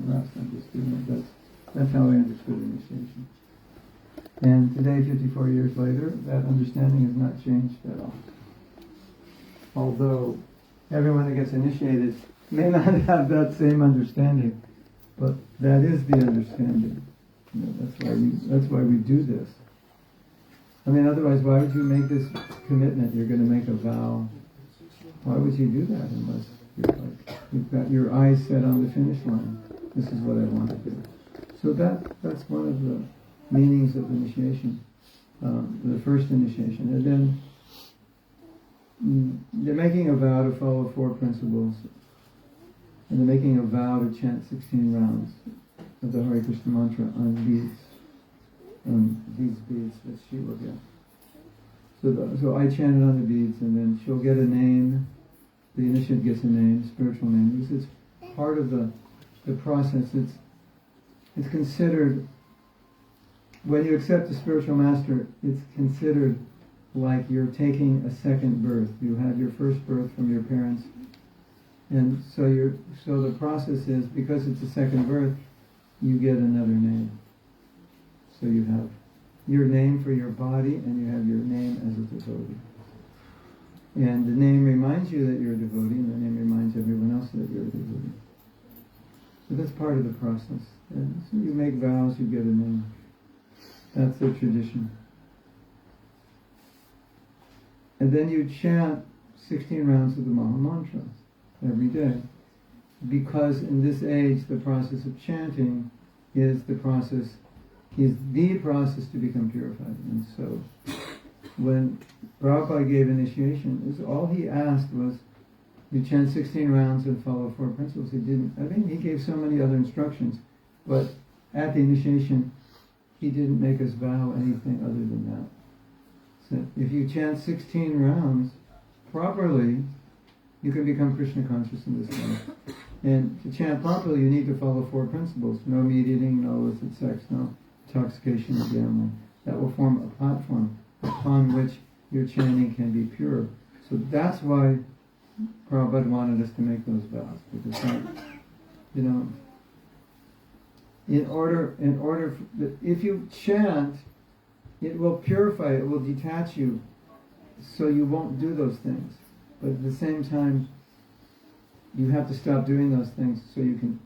last understood. That's how I understood initiation. And today, 54 years later, that understanding has not changed at all. Although everyone that gets initiated may not have that same understanding, but that is the understanding. That's why we do this. I mean, otherwise, why would you make this commitment? You're going to make a vow. Why would you do that unless you've got your eyes set on the finish line? This is what I want to do. So that's one of the meanings of initiation, the first initiation. And then they're making a vow to follow 4 principles. And they're making a vow to chant 16 rounds of the Hare Krishna mantra on these beads that she will get. So I chant it on the beads, and then she'll get a name. The initiate gets a name, spiritual name, because it's part of the process. It's considered, when you accept a spiritual master, it's considered like you're taking a second birth. You had your first birth from your parents, and so the process is, because it's a second birth, you get another name. So you have your name for your body, and you have your name as a devotee. And the name reminds you that you're a devotee, and the name reminds everyone else that you're a devotee. So that's part of the process. And so you make vows, you get a name. That's the tradition. And then you chant 16 rounds of the Maha Mantra every day. Because in this age, the process of chanting is the process to become purified. And so, when Prabhupada gave initiation, all he asked was, you chant 16 rounds and follow 4 principles. He gave so many other instructions, but at the initiation, he didn't make us vow anything other than that. So if you chant 16 rounds properly, you can become Krishna conscious in this life. And to chant properly, you need to follow 4 principles. No meat eating, no illicit sex, no intoxication or gambling. That will form a platform upon which your chanting can be pure. So that's why Prabhupada wanted us to make those vows. Because, if you chant, it will purify, it will detach you, so you won't do those things. But at the same time, you have to stop doing those things so you can.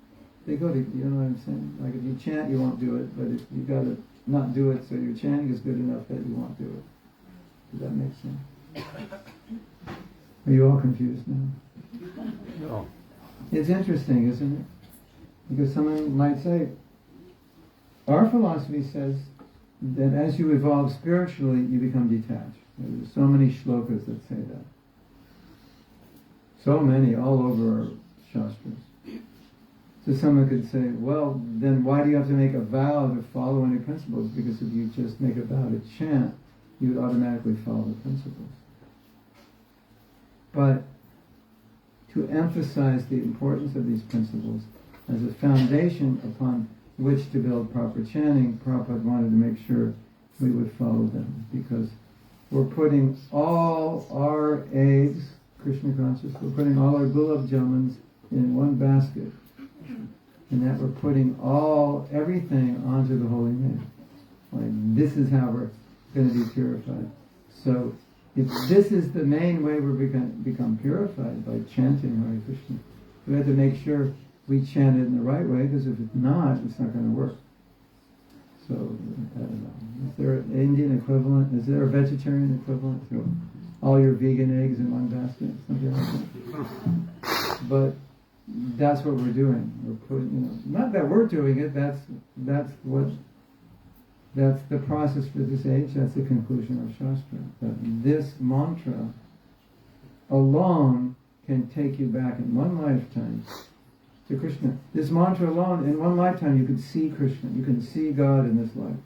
They go to, you know what I'm saying? Like if you chant, you won't do it, but if you got to not do it, so your chanting is good enough that you won't do it. Does that make sense? Are you all confused now? No. It's interesting, isn't it? Because someone might say, our philosophy says that as you evolve spiritually, you become detached. There's so many shlokas that say that. So many, all over our Shastras. So someone could say, well, then why do you have to make a vow to follow any principles? Because if you just make a vow to chant, you would automatically follow the principles. But to emphasize the importance of these principles as a foundation upon which to build proper chanting, Prabhupada wanted to make sure we would follow them, because we're putting all our eggs, Krishna conscious, we're putting all our gulab jamans in one basket, and that we're putting everything onto the holy name. Like, this is how we're going to be purified. So, if this is the main way we're going to become purified, by chanting Hare Krishna, we have to make sure we chant it in the right way, because if it's not going to work. So, I don't know. Is there an Indian equivalent? Is there a vegetarian equivalent to all your vegan eggs in one basket? Something like that. But that's what we're doing. We're putting, not that we're doing it. That's the process for this age. That's the conclusion of Shastra. That this mantra alone can take you back in one lifetime to Krishna. This mantra alone, in one lifetime, you could see Krishna. You can see God in this life.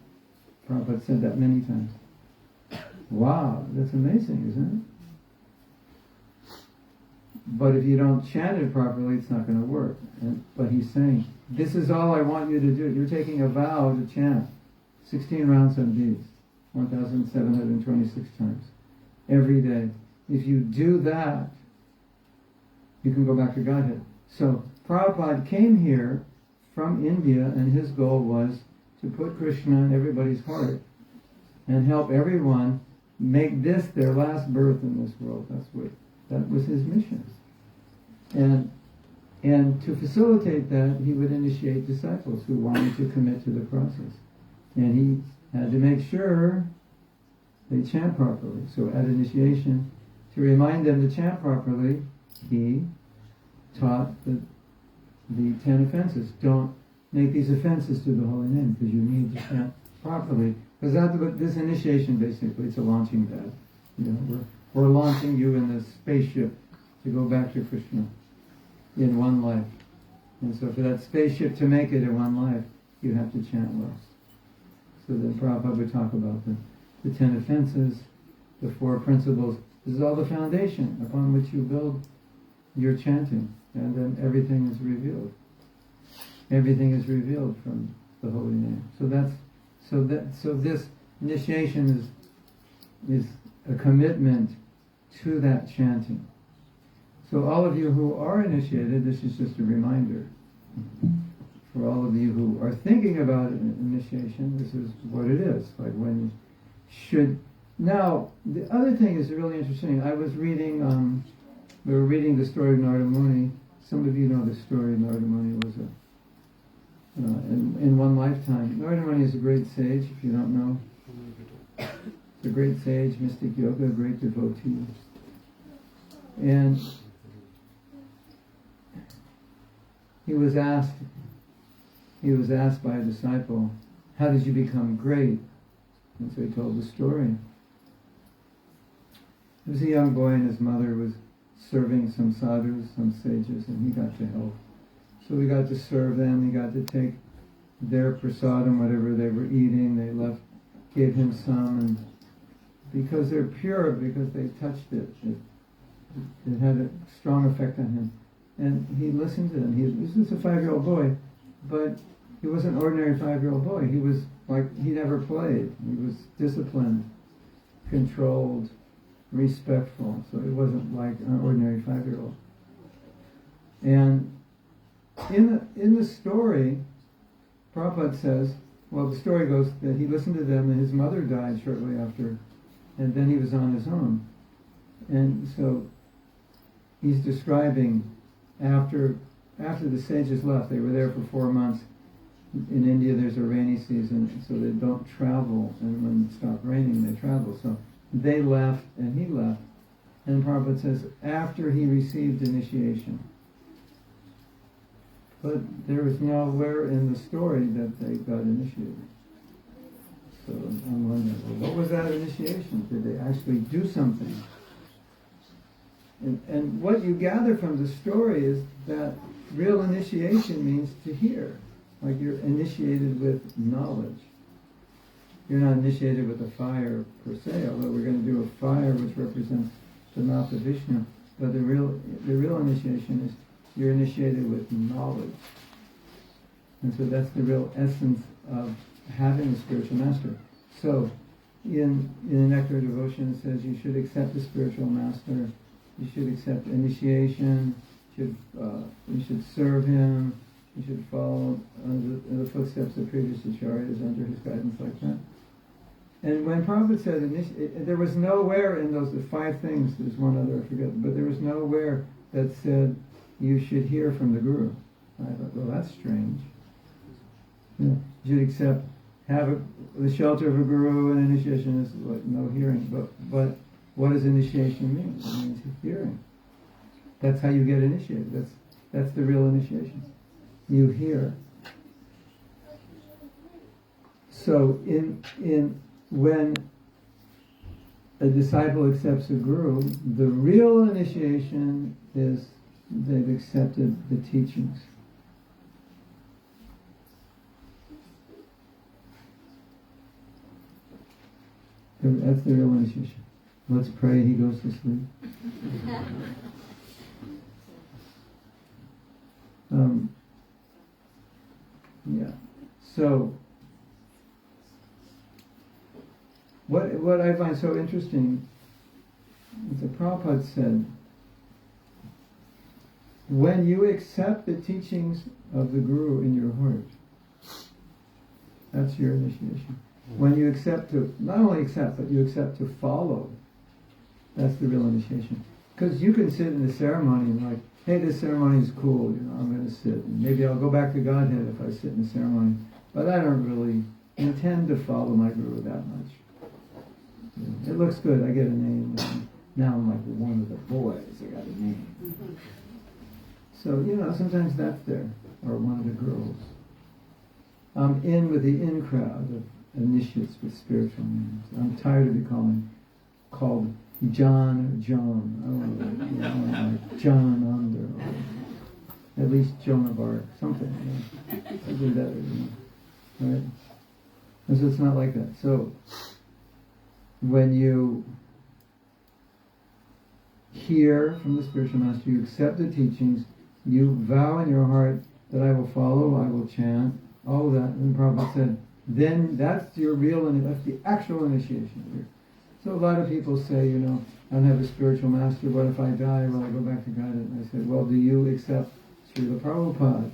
Prabhupada said that many times. Wow, that's amazing, isn't it? But if you don't chant it properly, it's not going to work. But he's saying, this is all I want you to do. You're taking a vow to chant 16 rounds on these, 1,726 times, every day. If you do that, you can go back to Godhead. So Prabhupada came here from India, and his goal was to put Krishna in everybody's heart and help everyone make this their last birth in this world. That was his mission. And to facilitate that, he would initiate disciples who wanted to commit to the process. And he had to make sure they chant properly. So at initiation, to remind them to chant properly, he taught the 10 offenses. Don't make these offenses to the holy name, because you need to chant properly. Because that's what this initiation, basically, it's a launching pad. You know, we're launching you in this spaceship to go back to Krishna in one life. And so for that spaceship to make it in one life, you have to chant well. So then Prabhupada would talk about the 10 offenses, the 4 principles. This is all the foundation upon which you build your chanting, and then everything is revealed. Everything is revealed from the holy name. So this initiation is a commitment to that chanting. So all of you who are initiated, this is just a reminder. For all of you who are thinking about initiation, this is what it is. Like when you should. Now, the other thing is really interesting. I was reading, we were reading the story of Narada Muni. Some of you know the story. Narada Muni was in one lifetime. Narada Muni is a great sage, if you don't know. He's a great sage, mystic yoga, a great devotee. And he was asked by a disciple, how did you become great? And so he told the story. He was a young boy and his mother was serving some sadhus, some sages, and he got to help. So we got to serve them, he got to take their prasadam, whatever they were eating, they gave him some, and because they're pure, because they touched it, it had a strong effect on him. And he listened to them. He was just a 5-year-old boy, but he was an ordinary 5-year-old boy. He was like, he never played. He was disciplined, controlled, respectful. So it wasn't like an ordinary 5-year-old. And in the story, Prabhupada says, well, the story goes that he listened to them and his mother died shortly after, and then he was on his own. And so he's describing after the sages left, they were there for 4 months. In India there's a rainy season, so they don't travel, and when it stopped raining they travel. So they left and he left. And Prabhupada says after he received initiation. But there is nowhere in the story that they got initiated. So I'm wondering, well, what was that initiation? Did they actually do something? And what you gather from the story is that real initiation means to hear. Like you're initiated with knowledge. You're not initiated with a fire per se, although we're going to do a fire which represents the mouth of Vishnu. But the real initiation is you're initiated with knowledge. And so that's the real essence of having a spiritual master. So in the Nectar of Devotion it says you should accept a spiritual master. You should accept initiation. You should serve him. You should follow the footsteps of previous acharyas under his guidance, like that. And when Prabhupada said, there was nowhere in those 5 things, there's one other I forget, but there was nowhere that said you should hear from the Guru. And I thought, well, that's strange. You should have the shelter of a Guru, and initiation is like no hearing. But what does initiation mean? It means hearing. That's how you get initiated. That's the real initiation. You hear. So when a disciple accepts a guru, the real initiation is they've accepted the teachings. That's the real initiation. Let's pray he goes to sleep. Yeah. So, what I find so interesting is that Prabhupada said, when you accept the teachings of the Guru in your heart, that's your initiation. When you accept to, not only accept, but you accept to follow, that's the real initiation. Because you can sit in the ceremony and like, hey, this ceremony is cool, I'm going to sit. And maybe I'll go back to Godhead if I sit in the ceremony. But I don't really intend to follow my Guru that much. It looks good, I get a name. Now I'm like one of the boys, I got a name. So, sometimes that's there, or one of the girls. I'm in with the in crowd of initiates with spiritual names. I'm tired of being called John or John. I don't know, like John Under, or at least Joan of Arc, something. Something better, right? And so it's not like that. So when you hear from the spiritual master, you accept the teachings, you vow in your heart that I will follow, I will chant, all of that. And the Prabhupada said, then that's your real, that's the actual initiation here. So a lot of people say, I don't have a spiritual master, what if I die? Will I go back to God? And I said, well, do you accept Srila Prabhupada?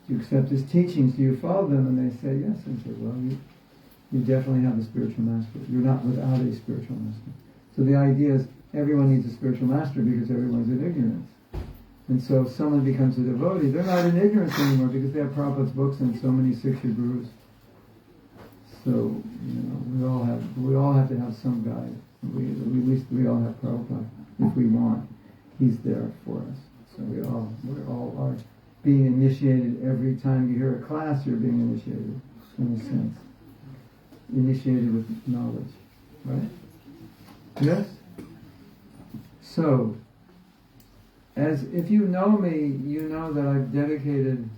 Do you accept his teachings? Do you follow them? And they say, yes. And I said, well, you definitely have a spiritual master. You're not without a spiritual master. So the idea is everyone needs a spiritual master because everyone's in ignorance. And so if someone becomes a devotee, they're not in ignorance anymore because they have Prabhupada's books and so many Siksha Gurus. So, we all have to have some guide. At least we all have Prabhupada. If we want, he's there for us. So we all are being initiated every time you hear a class, you're being initiated, in a sense. Initiated with knowledge. Right? Yes? So, as if you know me, you know that I've dedicated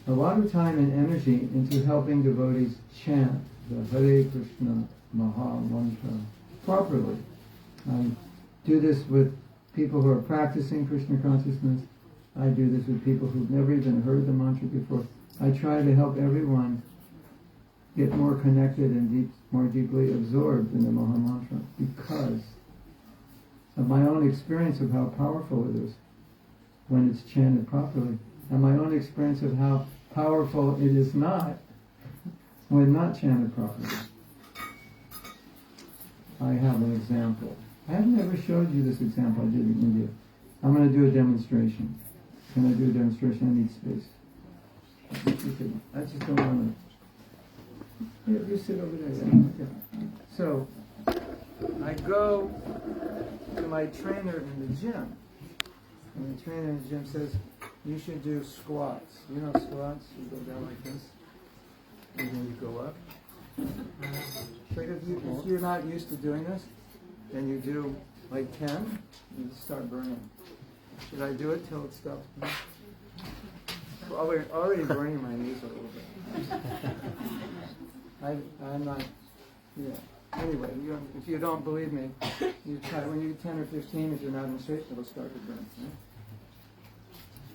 a lot of time and energy into helping devotees chant the Hare Krishna Maha Mantra properly. I do this with people who are practicing Krishna consciousness. I do this with people who've never even heard the mantra before. I try to help everyone get more connected and more deeply absorbed in the Maha Mantra because of my own experience of how powerful it is when it's chanted properly, and my own experience of how powerful it is not when not chanted properly. I have an example. I have never showed you this example I did in India. I'm going to do a demonstration. Can I do a demonstration? I need space. I just don't want to... You sit over there. Yeah. So, I go to my trainer in the gym. And the trainer in the gym says, you should do squats. You know squats? You go down like this. And then you go up. But if you're not used to doing this, then you do like 10, you start burning. Should I do it till it stops burning? Well, already burning my knees a little bit. I'm not, yeah. Anyway, if you don't believe me, you try. When you're 10 or 15, if you're not in shape, it'll start to burn.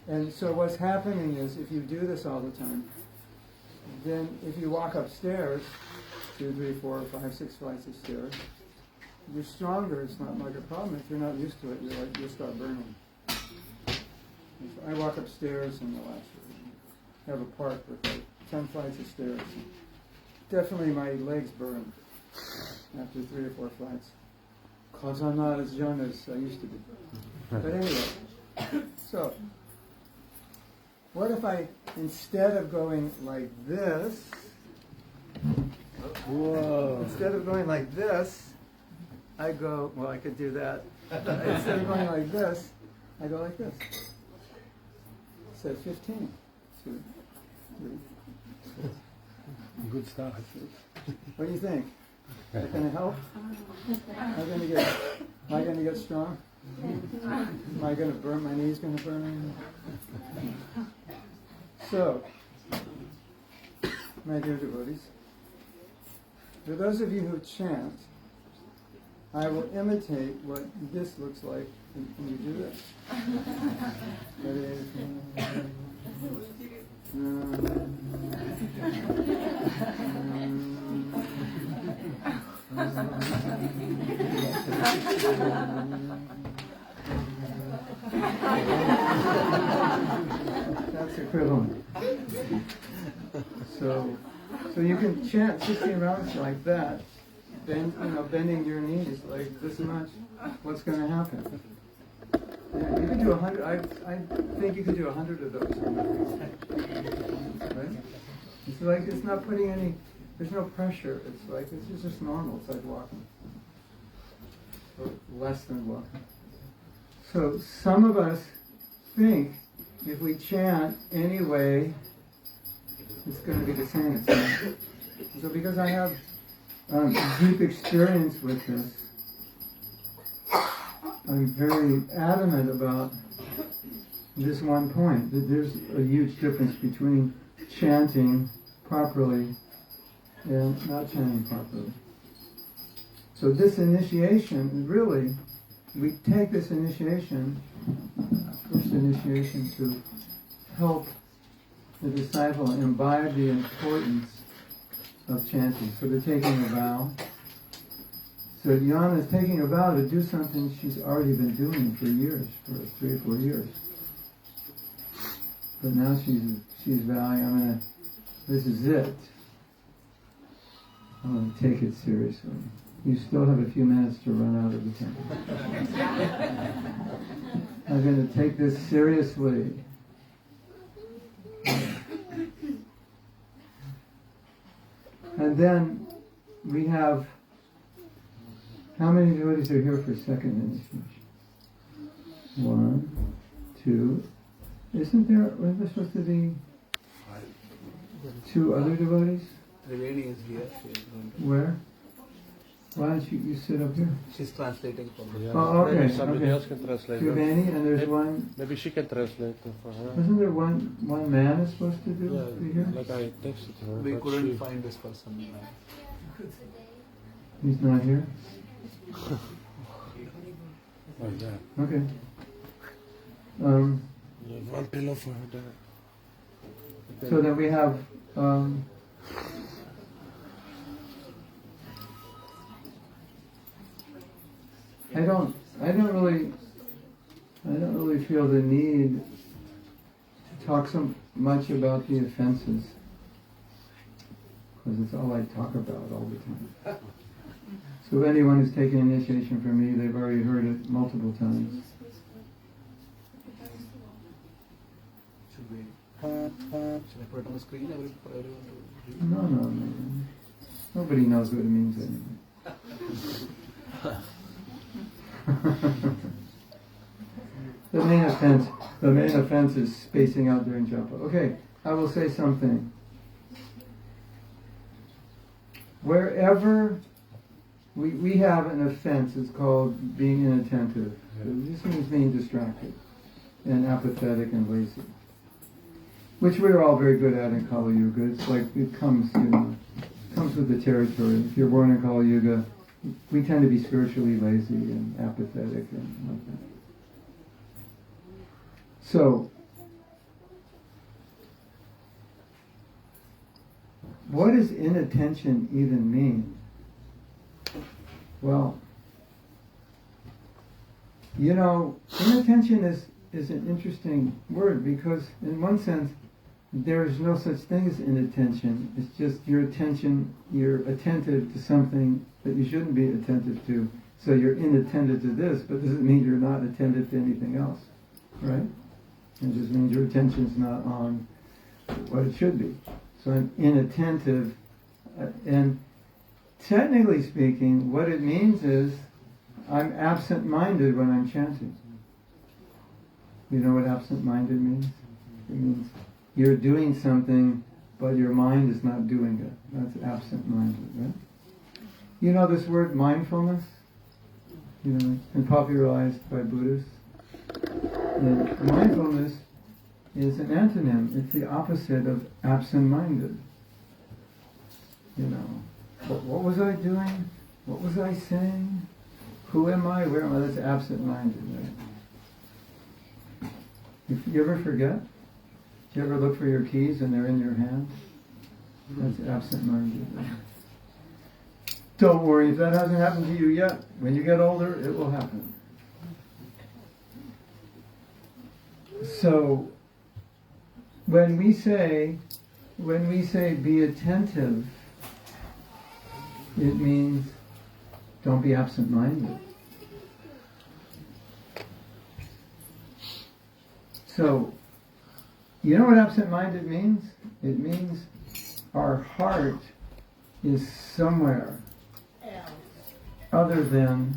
Right? And so what's happening is, if you do this all the time, then if you walk upstairs, 2, 3, 4, 5, 6 flights of stairs, you're stronger. It's not like a problem. If you're not used to it, you'll start burning. I walk upstairs in the last room. Have a park with like 10 flights of stairs. Definitely my legs burn after 3 or 4 flights. Because I'm not as young as I used to be. But anyway, so what if I, instead of going like this, instead of going like this, I go, well, I could do that. Instead of going like this, I go like this. So 15. 2, 3. Good start. What do you think? Is that going to help? Am I going to get strong? Am I going to burn? My knees going to burn? So, my dear devotees, for those of you who chant, I will imitate what this looks like when you do this. prevalent. So you can chant 16 rounds like that, bending your knees like this much. What's going to happen? Yeah, you can do 100. I think you can do 100 of those. Right? It's like it's not putting any. There's no pressure. It's like it's just normal. It's like walking, or less than walking. So some of us think if we chant anyway, it's going to be the same. So because I have deep experience with this, I'm very adamant about this one point, that there's a huge difference between chanting properly and not chanting properly. So this initiation, really, we take this initiation, first initiation, to help the disciple imbibe the importance of chanting. So they're taking a vow. So Yana is taking a vow to do something she's already been doing for years, for 3 or 4 years. But now she's vowing, this is it. I'm going to take it seriously. You still have a few minutes to run out of the temple. I'm going to take this seriously. And then we have, how many devotees are here for second initiation? 1, 2. Isn't there supposed to be 2 other devotees? Triveni is here. Where? Why don't you sit up here? She's translating for me. Oh, okay. Somebody else can translate. Triveni, and there's one. Maybe she can translate for her. Isn't there one man is supposed to do be here? Like I texted her. We but couldn't find this person. He's not here? Like that. Okay. Yeah, one pillow for her there. So then we have I don't really feel the need to talk so much about the offenses, because it's all I talk about all the time. So anyone who's taken initiation from me, they've already heard it multiple times. Should I put it on the screen for everyone to read? No. Nobody knows what it means anyway. The main offense is spacing out during japa. Okay, I will say something. Wherever we have an offense, it's called being inattentive. This means being distracted and apathetic and lazy, which we're all very good at in Kali Yuga. It's like it comes with the territory. If you're born in Kali Yuga, we tend to be spiritually lazy and apathetic and like that. So, what does inattention even mean? Well, inattention is an interesting word, because in one sense, there is no such thing as inattention. It's just you're attentive to something that you shouldn't be attentive to. So you're inattentive to this, but doesn't mean you're not attentive to anything else, right? It just means your attention's not on what it should be. So I'm inattentive, and technically speaking, what it means is I'm absent-minded when I'm chanting. You know what absent-minded means? It means you're doing something, but your mind is not doing it. That's absent-minded, right? You know this word mindfulness? It's been popularized by Buddhists. And mindfulness is an antonym. It's the opposite of absent-minded. What was I doing? What was I saying? Who am I? Where am I? That's absent-minded, right? If you ever forget? Do you ever look for your keys and they're in your hand? That's absent-minded. Right? Don't worry, if that hasn't happened to you yet, when you get older, it will happen. So, when we say be attentive, it means don't be absent-minded. So, you know what absent-minded means? It means our heart is somewhere other than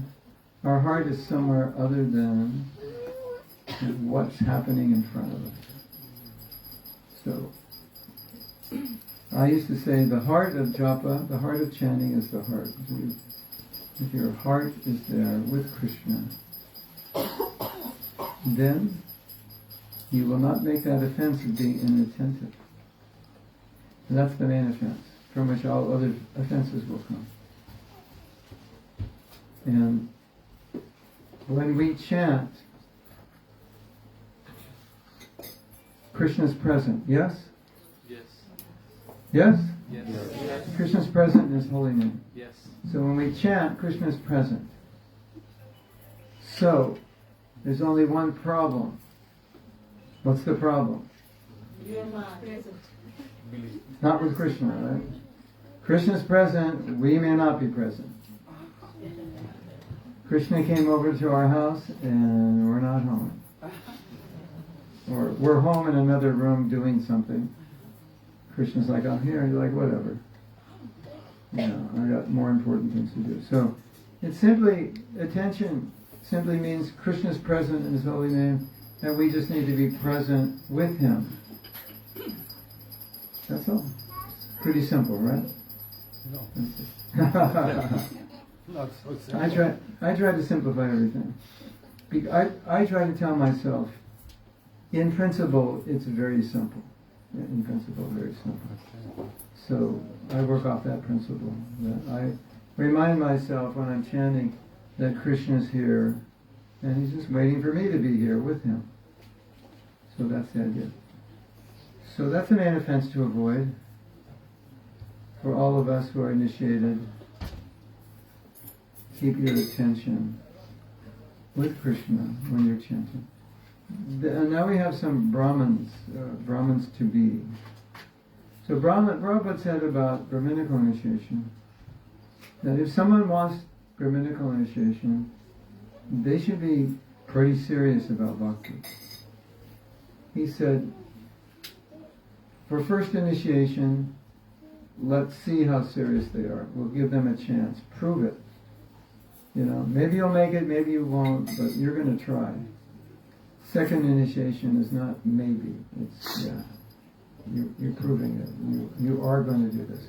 what's happening in front of us. So, I used to say the heart of japa, the heart of chanting is the heart. If your heart is there with Krishna, then you will not make that offense of being inattentive. And that's the main offense, from which all other offenses will come. And when we chant, Krishna's present, yes? Yes. Yes? Yes. Krishna's present in His holy name. Yes. So when we chant, Krishna's present. So, there's only one problem. What's the problem? You're not present. Not with Krishna, right? Krishna's present, we may not be present. Krishna came over to our house and we're not home. Or we're home in another room doing something. Krishna's like, I'm here, and you're like, whatever. You know, I got more important things to do. So, it's simply, attention simply means Krishna's present in His holy name, and we just need to be present with Him. That's all. Pretty simple, right? Not so simple. I try to simplify everything. I try to tell myself, in principle, it's very simple. In principle, very simple. So I work off that principle. That I remind myself when I'm chanting that Krishna's here, and He's just waiting for me to be here with Him. So that's the idea. So that's the main offense to avoid for all of us who are initiated. Keep your attention with Krishna when you're chanting. And now we have some Brahmins to be. So Prabhupada said about Brahminical initiation that if someone wants Brahminical initiation, they should be pretty serious about bhakti. He said, for first initiation, let's see how serious they are. We'll give them a chance. Prove it. You know, maybe you'll make it, maybe you won't, but you're going to try. Second initiation is not maybe. It's, yeah, you're proving it. You are going to do this.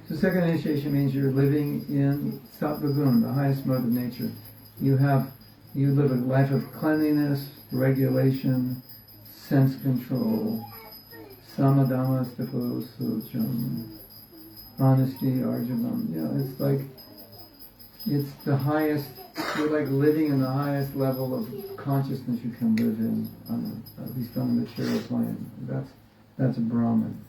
So second initiation means you're living in sattva guna, the highest mode of nature. You live a life of cleanliness, regulation, sense control, samadhamma, stipho, sucham, honesty, arjavam. You know, it's like, it's the highest, you're like living in the highest level of consciousness you can live in, at least on the material plane. That's a Brahman.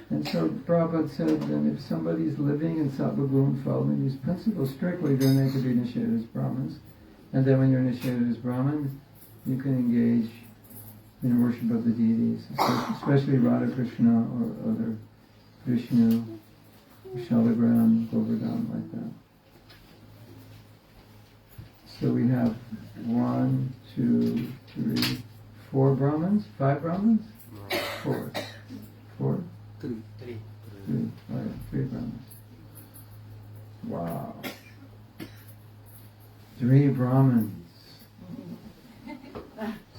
And so Prabhupada said that if somebody's living in sattva guna, following these principles strictly, then they could be initiated as Brahmins. And then when you're initiated as Brahmin, you can engage in worship of the deities, especially Radha Krishna or other Vishnu, Shalagram, Govardhan, like that. So we have 1, 2, 3, 4 Brahmins, 5 Brahmins? 4. 4? 3. 3. Oh yeah, 3 Brahmins. Wow. 3 Brahmins.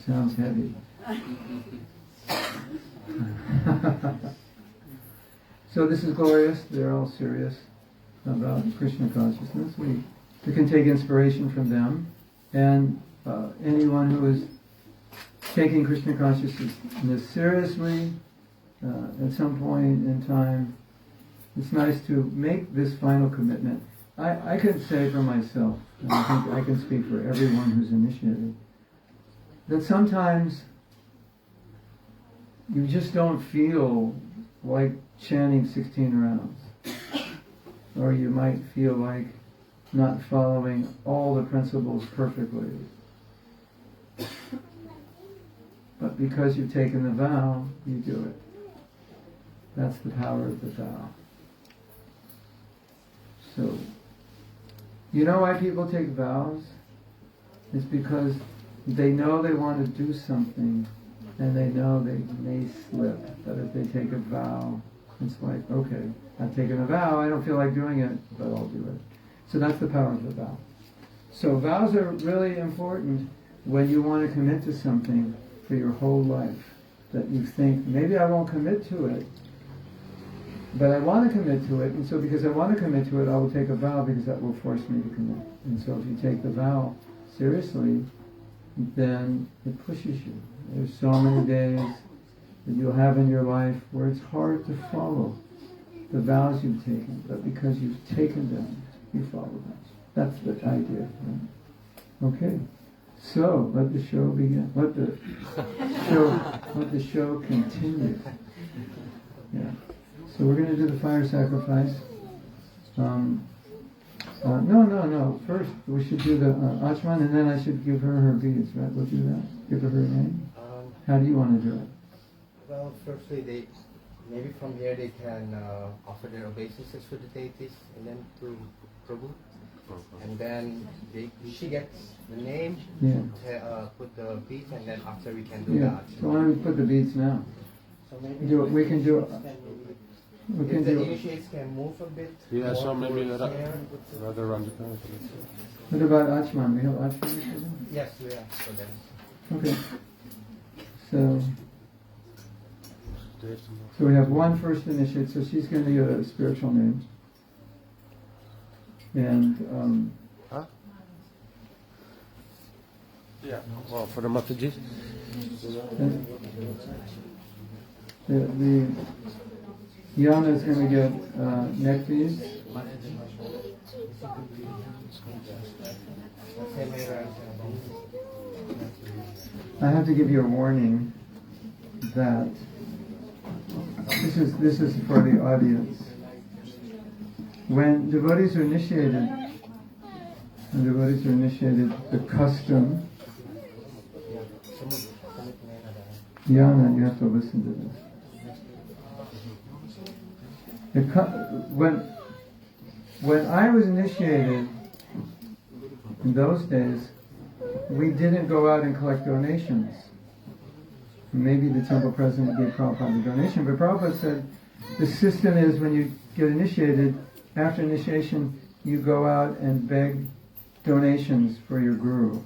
Sounds heavy. So this is glorious. They're all serious about Krishna consciousness. We can take inspiration from them, and anyone who is taking Krishna consciousness seriously at some point in time, it's nice to make this final commitment. I could say for myself, and I think I can speak for everyone who's initiated, that sometimes you just don't feel like chanting 16 rounds. Or you might feel like not following all the principles perfectly. But because you've taken the vow, you do it. That's the power of the vow. So, you know why people take vows? It's because they know they want to do something, and they know they may slip. But if they take a vow, it's like, okay, I've taken a vow, I don't feel like doing it, but I'll do it. So that's the power of the vow. So vows are really important when you want to commit to something for your whole life, that you think, maybe I won't commit to it, but I want to commit to it, and so because I want to commit to it, I will take a vow because that will force me to commit. And so if you take the vow seriously, then it pushes you. There's so many days that you'll have in your life where it's hard to follow the vows you've taken, but because you've taken them, you follow them. That's the idea. Right? Okay. So let the show begin. Let the show continue. Yeah. So we're going to do the fire sacrifice. No. First, we should do the Achman, and then I should give her beads, right? We'll do that. Give her her name. How do you want to do it? Well, firstly, maybe from here they can offer their obeisances to the deities, and then to Prabhu. And then she gets the name, put the beads, and then after we can do that. So why don't we put the beads now? So maybe We can do it. We can if the do it. initiates can move a bit. Yeah, so more maybe towards here. rather around the corner. What about Achman? We have Achman for them? Yes, we are for them. Okay. So we have one first initiate, so she's going to get a spiritual name. And Yeah. Well, for the Mataji. the Yana is going to get neck beads. I have to give you a warning that this is for the audience. When devotees are initiated, the custom, Yana, you have to listen to this. When I was initiated, in those days, we didn't go out and collect donations. Maybe the temple president gave Prabhupada a donation, but Prabhupada said the system is when you get initiated, after initiation, you go out and beg donations for your guru.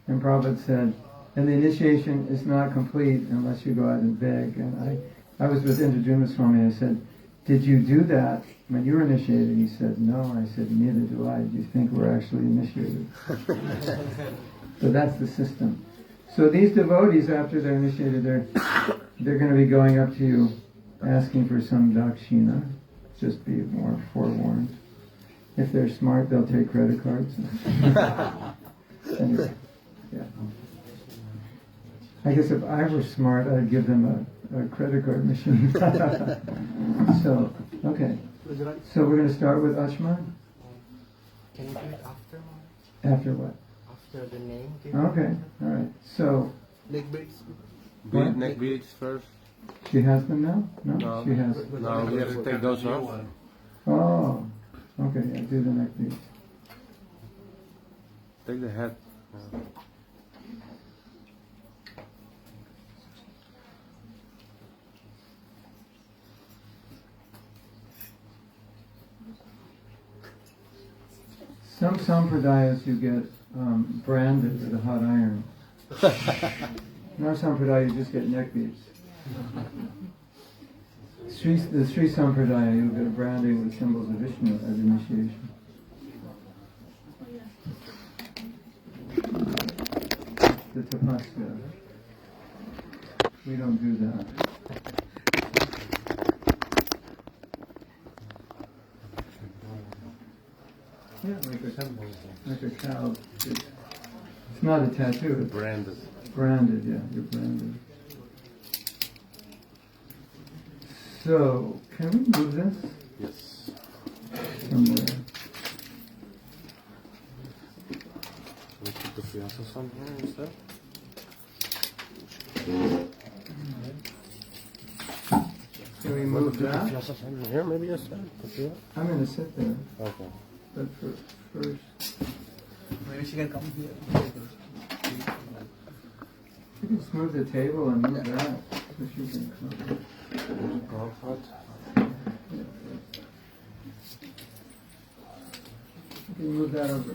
And Prabhupada said, and the initiation is not complete unless you go out and beg. And I was with Indraduma Swami, and I said, did you do that when you were initiated? He said, no. And I said, neither do I. Do you think we're actually initiated? So that's the system. So these devotees, after they're initiated, they're going to be going up to you asking for some dakshina. Just be more forewarned. If they're smart, they'll take credit cards. Anyway, yeah. I guess if I were smart, I'd give them a credit card machine. So, okay. So we're going to start with Achman? Can you do it after? After what? After the name? Okay, all right. So, Neck beads. Neck beads first. she has them now? No? She has. No, we have to take those off. Oh, okay, yeah, do the neck beads. Take the head. Some sampradayas you get branded with a hot iron. In our sampradaya you just get neck beads. The Sri Sampradaya you'll get a branding with symbols of Vishnu as initiation. The tapasya. We don't do that. Yeah, like a cow. It's not a tattoo. It's Branded. branded, yeah, you're branded. So, can we move this Yes. somewhere? We put the fiancés on here instead. Can we move that? Here, maybe yes. Okay. I'm going to sit there. Okay. But first, Maybe she can come here. you can just move the table and move that. So she can come. You can move that over.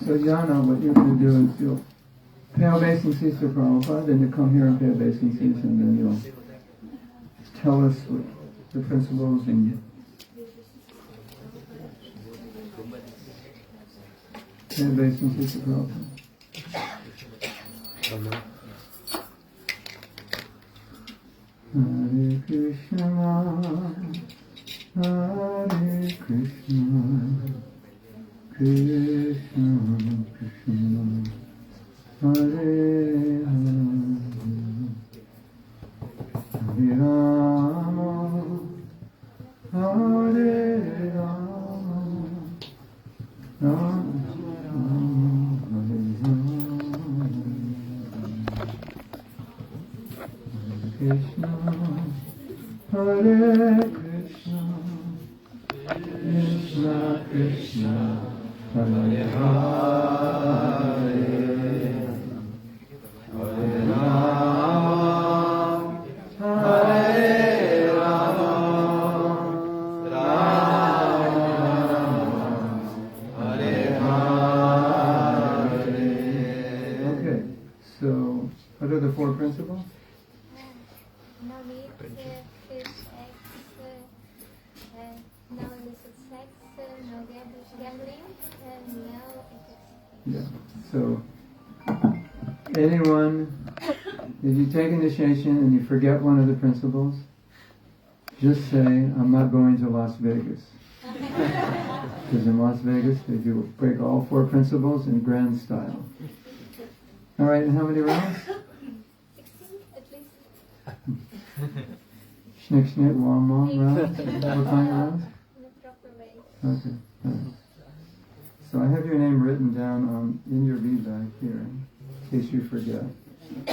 So Yana, what you're going to do is you'll pay obeisance to Prabhupada, then you come here and pay obeisance, and then you'll tell us what the principles and pay obeisance to Prabhupada. Hare Krishna, Hare Krishna, Krishna Krishna, Hare Hare, Hare Rama, Hare Rama, Rama Rama, Hare Krishna, Hare Krishna, Krishna Krishna, Hare Hare, Hare Rama, Hare Rama, Rama Hare Hare. Okay, so what are the four principles? Yeah. So, anyone, if you take initiation and you forget one of the principles, just say, I'm not going to Las Vegas. Because in Las Vegas, they do break all four principles in grand style. All right, and how many rounds? 16 at least. Schnick, schnick, wong, wong rounds? What kind of rounds? In a proper way. Okay. All right. So I have your name written down in your bead bag here, in case you forget. A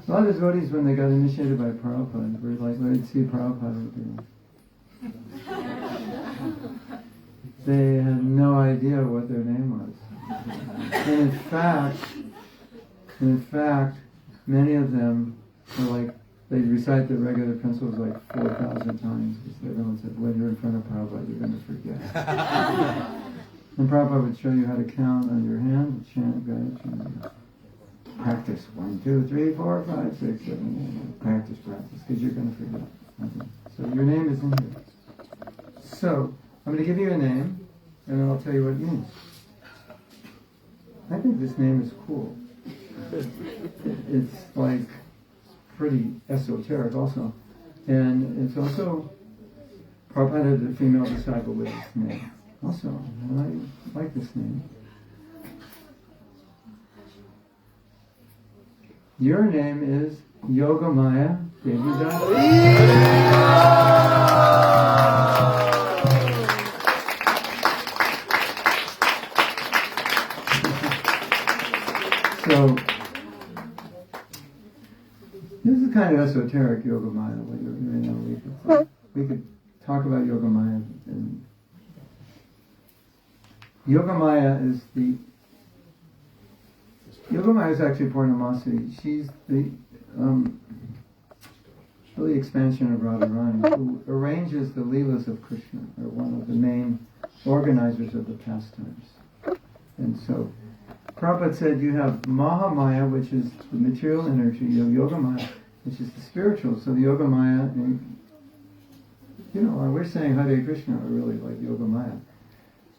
lot of devotees, when they got initiated by Prabhupada, were like, let's see Prabhupada do. They had no idea what their name was. And in fact, many of them were like, they recite the regular principles like 4,000 times, because everyone said, when you're in front of Prabhupada, you're going to forget. And Prabhupada would show you how to count on your hand, chant, chant. Practice 1, 2, 3, 4, 5, 6, 7, 8. Practice, because you're going to forget. Okay. So your name is in here. So I'm going to give you a name, and then I'll tell you what it means. I think this name is cool. It's like pretty esoteric also. And it's also, Prabhupada had a female disciple with this name. Also, and I like this name. Your name is Yogamaya Devidasi. So, this is kind of esoteric Yogamaya. We could talk about Yogamaya. And Yogamaya is actually Purnamasi. She's the really expansion of Radharani, who arranges the Leelas of Krishna, or one of the main organizers of the pastimes. And so, Prabhupada said you have Mahamaya, which is the material energy, you have Yogamaya, which is the spiritual. So the Yogamaya, and, we're saying Hare Krishna, are really like Yogamaya.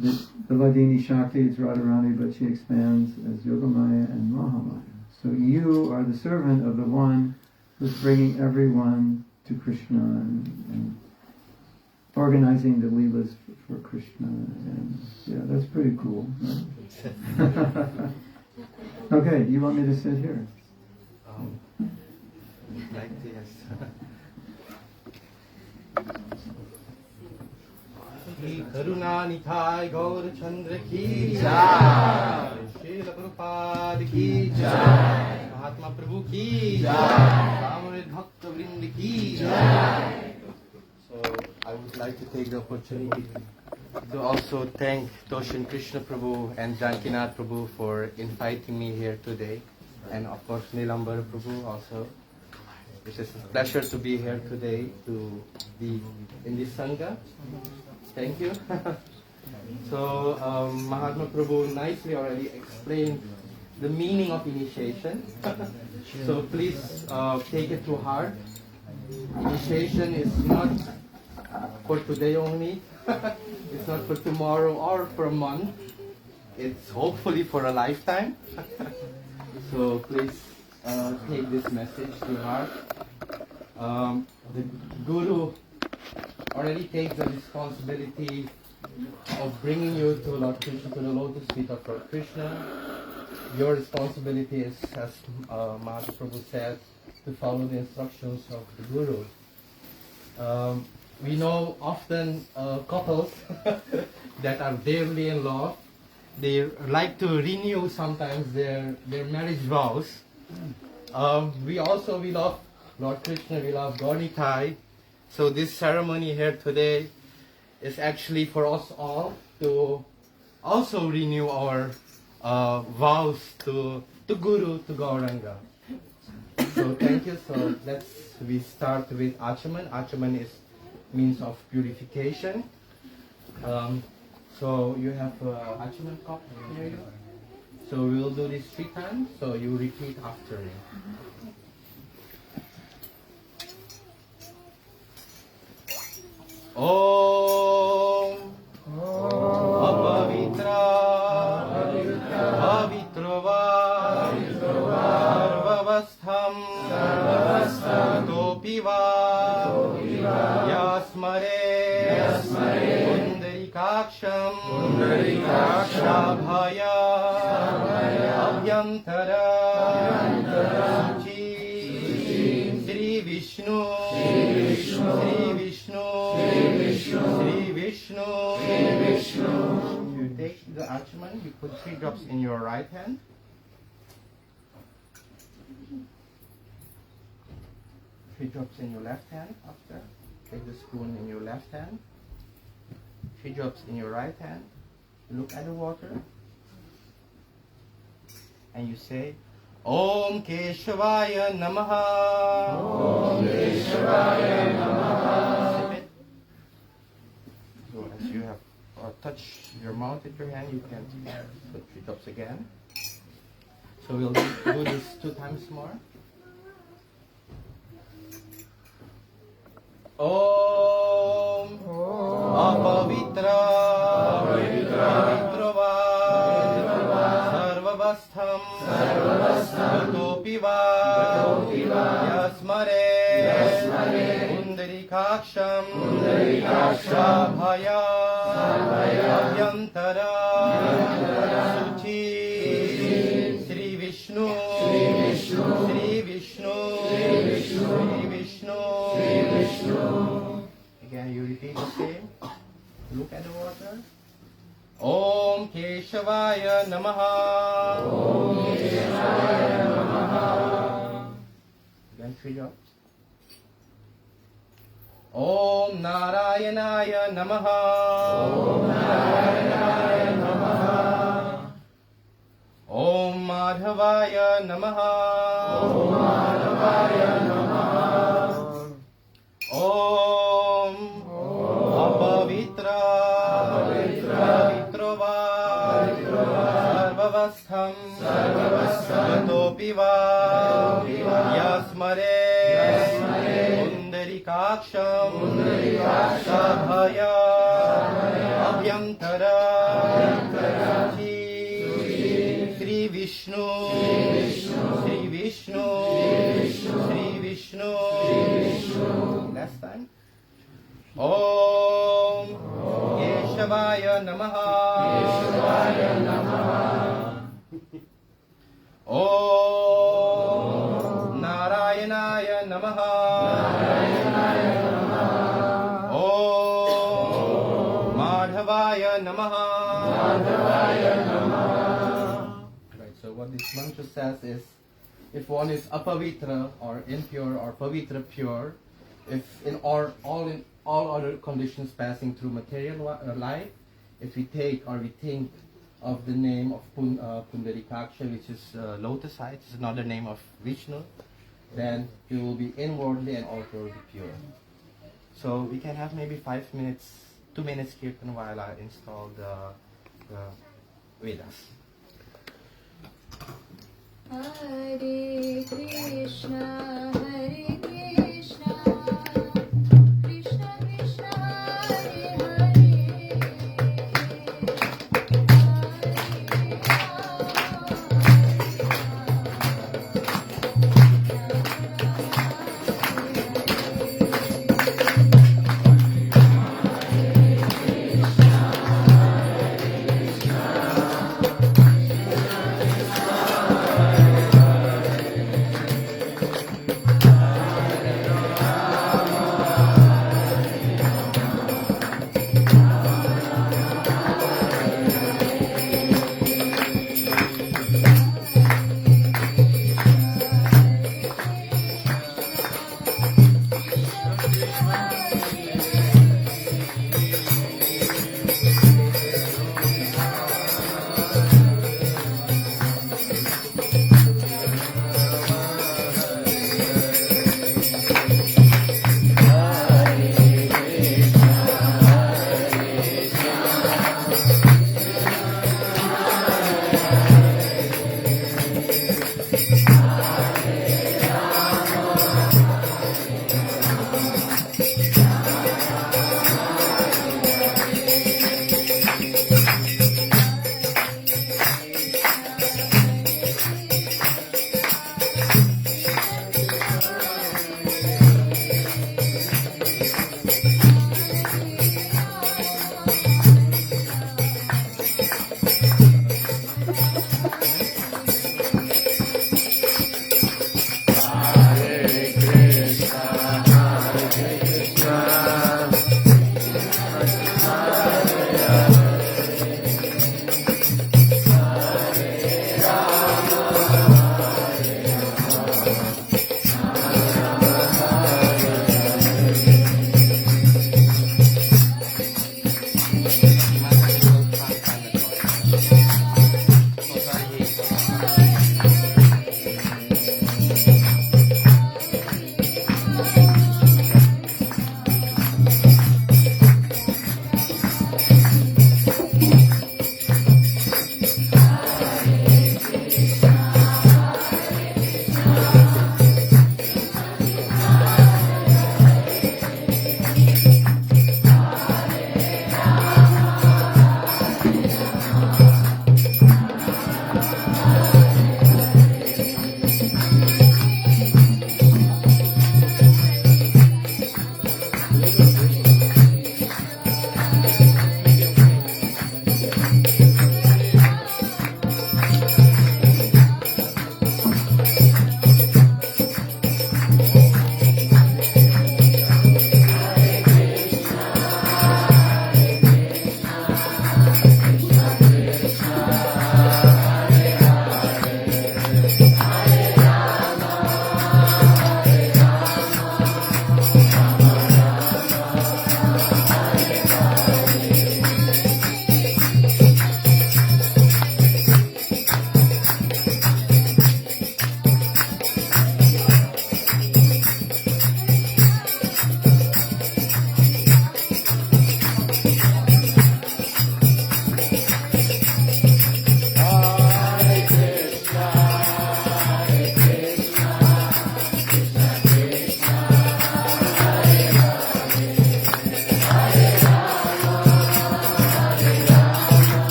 The Ladini Shakti is Radharani, but she expands as Yogamaya and Mahamaya. So you are the servant of the one who's bringing everyone to Krishna and organizing the Leelas for Krishna. And yeah, that's pretty cool. Right? Okay, do you want me to sit here? Like this. Karuna Nitai Gaur Chandra Ki Jai. Prabhu ki jai. Ramrit Bhakta Vrind ki jai. So I would like to take the opportunity to also thank Toshin Krishna Prabhu and Jankinath Prabhu for inviting me here today. And of course Nilambar Prabhu also. It's just a pleasure to be here today to be in this Sangha. Thank you. So Mahatma Prabhu nicely already explained the meaning of initiation. So please take it to heart. Initiation is not for today only. It's not for tomorrow or for a month. It's hopefully for a lifetime. So please take this message to heart. The Guru already takes the responsibility of bringing you to Lord Krishna, to the lotus feet of Lord Krishna. Your responsibility is, as Mahatma Prabhu said, to follow the instructions of the Guru. We know often couples that are dearly in love, they like to renew sometimes their marriage vows. We love Lord Krishna, we love Gauritai. So this ceremony here today is actually for us all to also renew our vows to Guru, to Gauranga. So thank you. So we start with Achaman. Achaman is means of purification. So you have Achaman cup near you. So we will do this 3 times. So you repeat after me. Om Apavitra Pavitrova Sarvavastham Topiva Yasmare Pundarikaksham Shabhaya Abhyantara Suchi Sri Vishnu You take the Achaman, you put 3 drops in your right hand. Three drops in your left hand after. Take the spoon in your left hand. 3 drops in your right hand. Look at the water. And you say, Om Keshavaya Namaha. Om Keshavaya Namaha. Sip it. So as you have touched your mouth with your hand, you can put 3 drops again. So we'll do this 2 times more. Om Apavitra Pavitrova Sarvavastham Topiva Yasmare Pundarikaksham Shabhaya Abhyantara Suchi Sri Vishnu Again, you repeat the same. Look at the water. Om Keshavaya Namaha. Om Keshavaya Namaha. Again, 3 drops. Om Narayanaya Namaha. Om Narayanaya Namaha. Om Madhavaya Namaha. Om Madhavaya Namaha. Om Apavitra Pavitrova Sarvavastham Topiva Yasmare Pundarikaksham Shabhaya Abhyantara Sri Vishnu Last time. Om Keshavaya Namaha. Om Narayanaya Namaha. Om Madhavaya Namaha. Right, so what this mantra says is, if one is apavitra or impure or pavitra pure, if in all other conditions passing through material life, if we take or we think of the name of Pundarikaksha, which is lotus eye, it's another name of Vishnu, then you will be inwardly and outwardly pure. So we can have maybe 5 minutes, 2 minutes kirtan while I install the Vedas. Hare Krishna, Hare Krishna, Krishna Krishna, Hare Hare,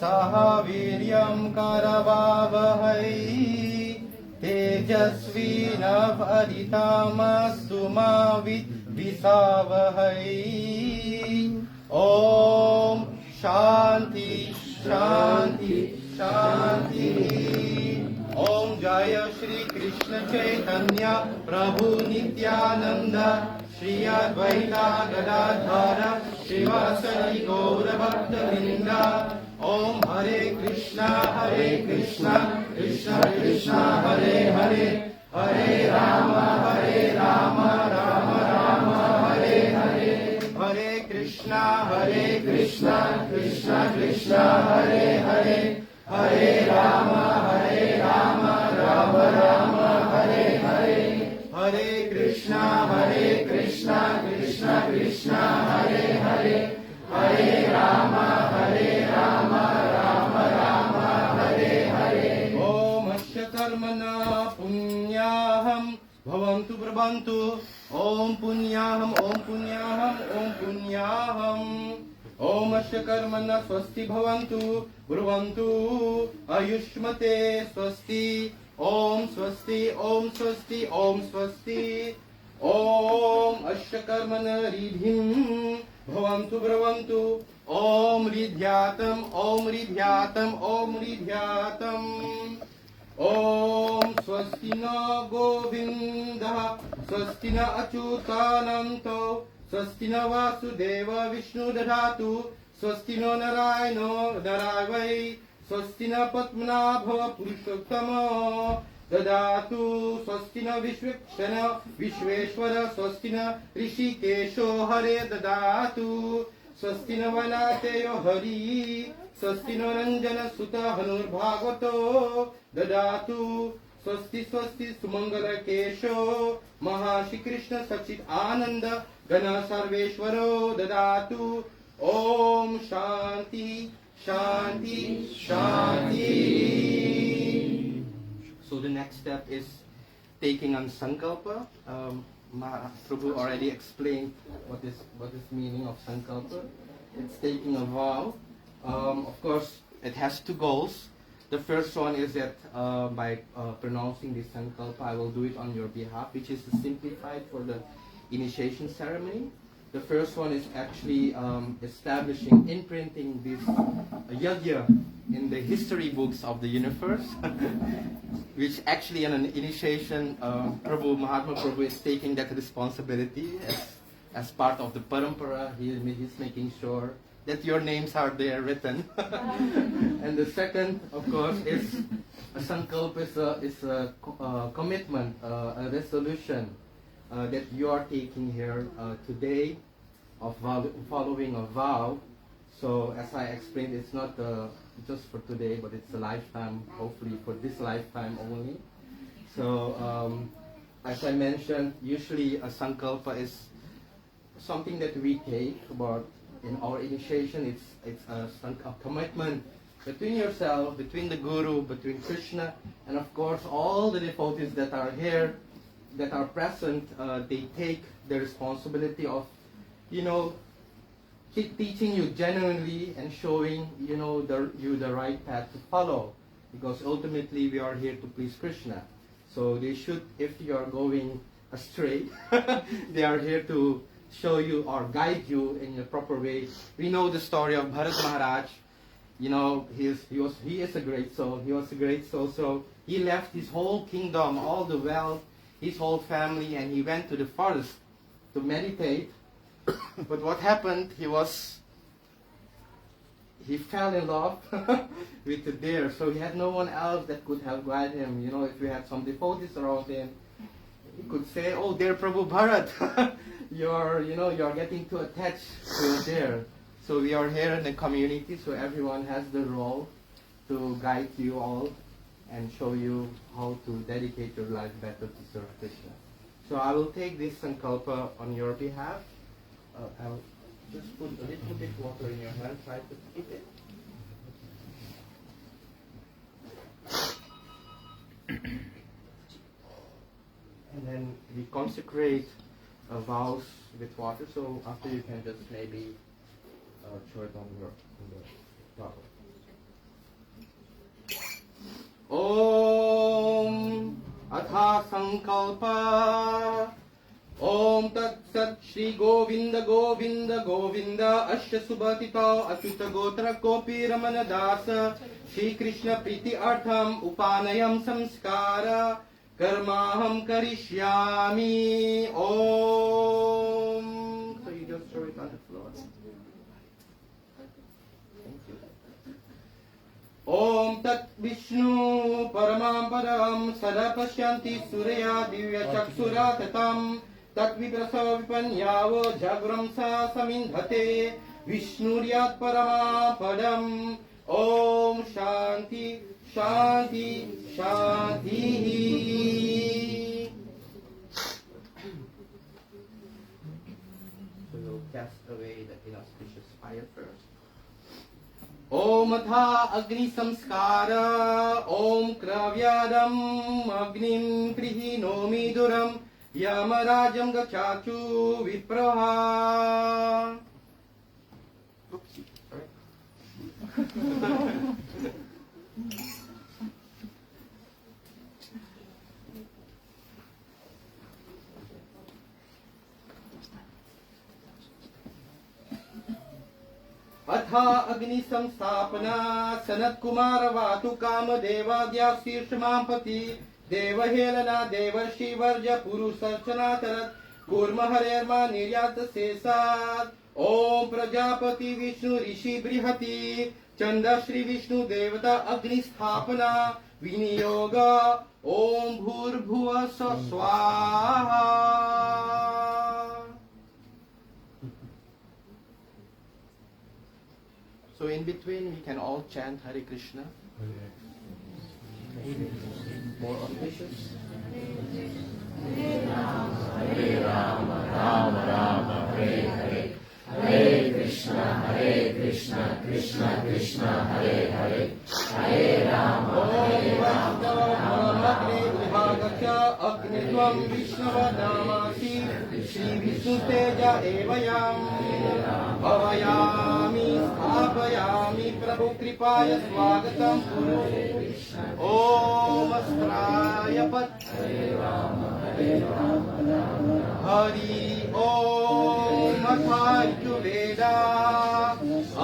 sahaviryam karavavahai tejasvinavaditamastu ma vidvisavahai. Om Shanti Shanti Shanti. Om Jaya Shri Krishna Chaitanya Prabhu Nityananda Shri Advaita Gadadhara Shivasari Gaura Bhakta Vrinda Om Hare Krishna Krishna Krishna Hare Hare Hare Rama Rama Rama Hare Hare Hare Krishna Krishna Krishna Hare Hare Hare Rama Rama Rama Hare Hare Hare Krishna Krishna Krishna Hare Hare Hare Rama Rama Hare Hare Om Asya Karmana Punyaham Bhavantu Prabhantu Om Punyaham Om Punyaham Om Punyaham Om Asya Karmana Swasti Bhavantu Bhruvantu Ayushmate Swasti Om Swasti Om Swasti Om Swasti Om Asya Karmana Ridhim Bhavantu Bhravantu Om Ridhyatam Om Ridhyatam Om Ridhyatam Om Swasti Na Govinda Swasti Na Achyutananto Swasti Na Vasudeva Vishnu Dadhatu Swasti No Narayano Narayavai Swasti Na Padmanabha Purushottama Dadatu Swasti Na Vishwekshana Vishweshwara Swasti Na Rishikesho Hare Dadatu Swasti Na Vanateyo Hari Swasti No Ranjana Sutta Hanur Bhagavato Dadatu Swasti Swasti Sumangala Kesho Mahashi Krishna Sachit Ananda Gana Sarveshwaro Dadatu Om Shanti Shanti Shanti. So the next step is taking on Sankalpa. Prabhu already explained what is meaning of Sankalpa. It's taking a vow. Of course, it has two goals. The first one is that by pronouncing this Sankalpa, I will do it on your behalf, which is simplified for the initiation ceremony. The first one is actually establishing, imprinting this yajna in the history books of the universe, which actually in an initiation, Mahatma Prabhu is taking that responsibility as part of the parampara. He's making sure that your names are there written. And the second, of course, is a sankalpa, is a commitment, a resolution that you are taking here today of following a vow. So as I explained, it's not just for today, but it's a lifetime, hopefully for this lifetime only. So as I mentioned, usually a sankalpa is something that we take about in our initiation. It's a commitment between yourself, between the Guru, between Krishna, and of course all the devotees that are here, that are present. They take the responsibility of, teaching you genuinely and showing you the right path to follow, because ultimately we are here to please Krishna. So they should, if you are going astray, they are here to show you or guide you in the proper way. We know the story of Bharat Maharaj. He is a great soul. He was a great soul. So he left his whole kingdom, all the wealth, his whole family, and he went to the forest to meditate. But what happened? He fell in love with the deer. So he had no one else that could have guided him. If we had some devotees around him, he could say, "Oh, dear Prabhu Bharat, you're getting too attached to a deer." So we are here in the community, so everyone has the role to guide you all and show you how to dedicate your life better to serve Krishna. So I will take this sankalpa on your behalf. I'll just put a little bit water in your hand, try to keep it. And then we consecrate vows with water, so after you can just maybe show it on the bottle. Om Atha Sankalpa Om Tat सत श्री गोविंद गोविंद गोविंद अश्य सुबतितो अच्युत गोत्र copy Raman दास श्री कृष्ण प्रीति अर्थम उपानयम संस्कार कर्माहम करिष्यामि ओम. So you just throw it on the floor. Thank you. ओम तत् विष्णु परमां परम सदा पश्यन्ति सूर्या दिव्य चक्षुरा ततं तत् विप्रसो विपन्यावो जागरं सा समिन्धते विष्णुर्यात् परमा पदम्. ओम शांति शांति शांति. So we'll cast away the inauspicious fire first. ओम था अग्नि संस्कार ओम क्रव्यादम अग्निं प्रिहिनोमि दुरम यमराजं गच्छाचु विप्रहा. अथा अग्नि संस्थापना सनत कुमार वातु काम देवाद्या शीर्षमापति देवहेलना देवर्षि वर्ज पुरुषर्चना तरत कूर्म हरेर्मा निर्यात शेषात्. ओम प्रजापति विष्णु ऋषि बृहति चंद्र श्री विष्णु देवता अग्नि स्थापना विनियोग. ओम भूर्भुवः स्वाहा. So in between we can all chant Hare Krishna. More auspicious. Hare Rama, Rama Rama, Hare Hare, Hare Krishna, Krishna Krishna, Hare Hare, Hare Rama, अग्नित्वं विष्णुवनामासि Shri विष्णुतेजा एवयाम् भवयामि स्थापयामि प्रभु कृपाय स्वागतं कुरु. ओम अस्त्राय पत् हरि ओम अथार्जुवेदा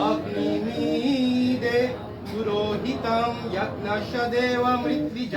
अग्निमीदे पुरोहितं यज्ञस्य देवमृत्विज.